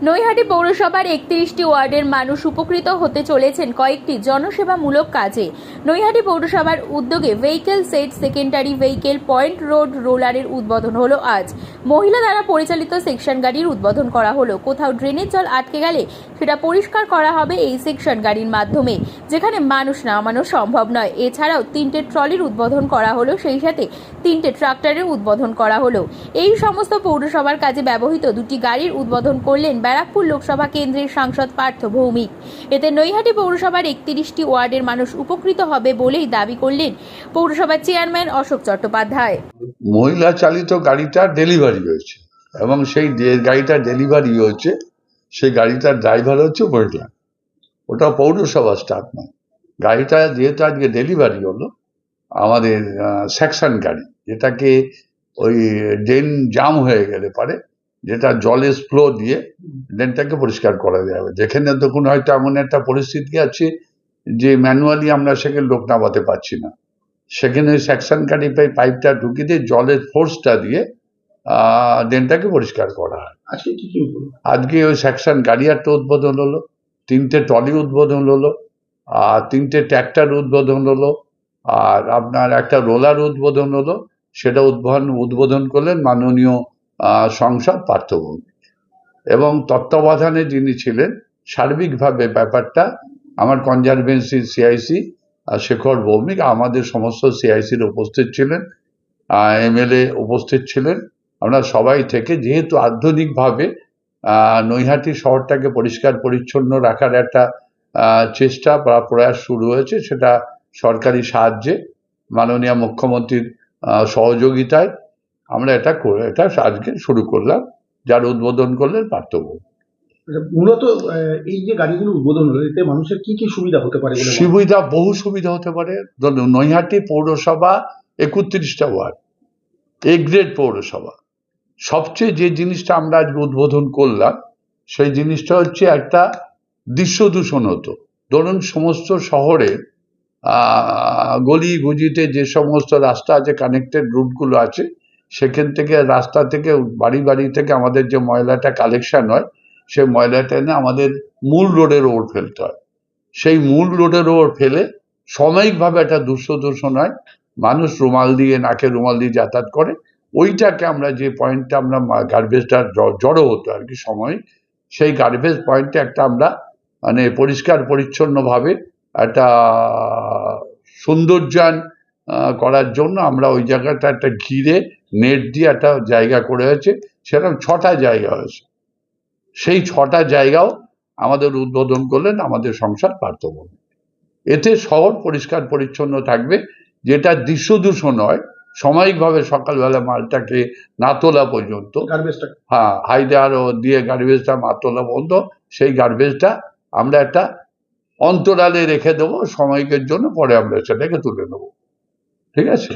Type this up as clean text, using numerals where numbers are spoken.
নৈহাটি পৌরসভার ৩১টি ওয়ার্ডের মানুষ উপকৃত হতে চলেছেন কয়েকটি জনসেবামূলক কাজে। নৈহাটি পৌরসভার উদ্যোগে vehicle set secondary vehicle point road রোলারের উদ্বোধন হলো আজ। মহিলা দ্বারা পরিচালিত সেকশন গাড়ির উদ্বোধন করা হলো। কোথাও ড্রেনের জল আটকে গেলে সেটা পরিষ্কার করা হবে এই সেকশন গাড়ির মাধ্যমে, যেখানে মানুষ নামানো সম্ভব নয়। এছাড়াও 3টে ট্রলির উদ্বোধন করা হলো, সেই সাথে 3টে ট্রাক্টরের উদ্বোধন করা হলো। এই সমস্ত পৌরসভার কাজে ব্যবহৃত 2টি গাড়ির উদ্বোধন করলেন ব্যারাকপুর লোকসভা কেন্দ্রের সাংসদ পার্থ ভৌমিক। এতে নৈহাটি পৌরসভার 31টি ওয়ার্ডের মানুষ উপকৃত হবে বলেই দাবি করলেন পৌরসভার চেয়ারম্যান অশোক চট্টোপাধ্যায়। মহিলা চালিত গাড়িটা ডেলিভারি হয়েছে এবং সেই গাড়িটা ডেলিভারি হয়েছে, সেই গাড়িটার ড্রাইভার হচ্ছে মহিলা, ওটা পৌরসভা স্টাফ নয়। গাড়িটা যেহেতু আজকে ডেলিভারি হলো, আমাদের সেকশন গাড়ি, যেটাকে ওই ড্রেন জাম হয়ে গেলে পারে, যেটা জলের ফ্লো দিয়ে ড্রেনটাকে পরিষ্কার করা যাবে। যেখানে দেখুন হয়তো এমন একটা পরিস্থিতি আছে যে ম্যানুয়ালি আমরা সেখানে লোক নামাতে পারছি না, সেখানে ওই সেকশন গাড়ি পাইপটা ঢুকিয়ে দিয়ে জলের ফোর্সটা দিয়ে ড্রেনটাকে পরিষ্কার করা হয়। আজকে ওই সেকশন গাড়ি একটা উদ্বোধন হলো, 3টে ট্রলি উদ্বোধন হলো, আর 3টে ট্র্যাক্টর উদ্বোধন হলো, আর আপনার একটা রোলার উদ্বোধন হলো। সেটা উদ্বোধন করলেন মাননীয় সাংসদ পার্থ ভৌমিক, এবং তত্ত্বাবধানে যিনি ছিলেন সার্বিকভাবে ব্যাপারটা আমার কনজারভেন্সি সিআইসি শেখর ভৌমিক, আমাদের সমস্ত সিআইসির উপস্থিত ছিলেন, এমএলএ উপস্থিত ছিলেন। আমরা সবাই থেকে, যেহেতু আধুনিকভাবে নৈহাটি শহরটাকে পরিষ্কার পরিচ্ছন্ন রাখার একটা চেষ্টা বা প্রয়াস শুরু হয়েছে, সেটা সরকারি সাহায্যে মাননীয় মুখ্যমন্ত্রীর সহযোগিতায় আমরা এটা আজকে শুরু করলাম, যার উদ্বোধন করলেন পার্থ ভৌমিক। মূলত এই যে গাড়িগুলো উদ্বোধন হলো, এতে মানুষের কি কি সুবিধা হতে পারে? বহু সুবিধা হতে পারে। নৈহাটি পৌরসভা 31টা ওয়ার্ড, এ গ্রেড পৌরসভা। সবচেয়ে যে জিনিসটা আমরা আজকে উদ্বোধন করলাম, সেই জিনিসটা হচ্ছে একটা দৃশ্য দূষণ হতো। ধরুন সমস্ত শহরে গলি গুজিতে যে সমস্ত রাস্তা আছে, কানেক্টেড রুটগুলো আছে, সেখান থেকে রাস্তা থেকে বাড়ি থেকে আমাদের যে ময়লাটা কালেকশন হয়, সেই ময়লাটা এনে আমাদের মূল রোডের ওপর ফেলতে হয়। সেই মূল রোডের ওপর ফেলে সাময়িকভাবে একটা দূষণ হয়, মানুষ রুমাল দিয়ে, নাকে রুমাল দিয়ে যাতায়াত করে। ওইটাকে আমরা যে পয়েন্টটা আমরা গার্বেজটা জড়ো হতো আর কি সময়, সেই গার্বেজ পয়েন্টে একটা আমরা মানে পরিষ্কার পরিচ্ছন্নভাবে একটা সৌন্দর্যায়ন করার জন্য আমরা ওই জায়গাটা একটা ঘিরে নেট দিয়ে একটা জায়গা করে হয়েছে। সেরকম 6টা জায়গা হয়েছে। সেই 6টা জায়গাও আমাদের উদ্বোধন করলেন আমাদের সাংসদ পার্থ ভৌমিক। এতে শহর পরিষ্কার পরিচ্ছন্ন থাকবে, যেটা দৃশ্য দূষণ হয় সাময়িকভাবে সকালবেলা মালটাকে না তোলা পর্যন্ত, হাইডার ও দিয়ে গার্বেজটা না তোলা পর্যন্ত, সেই গার্বেজটা আমরা একটা অন্তরালে রেখে দেবো সময়কের জন্য, পরে আমরা সেটাকে তুলে নেবো। ঠিক আছে।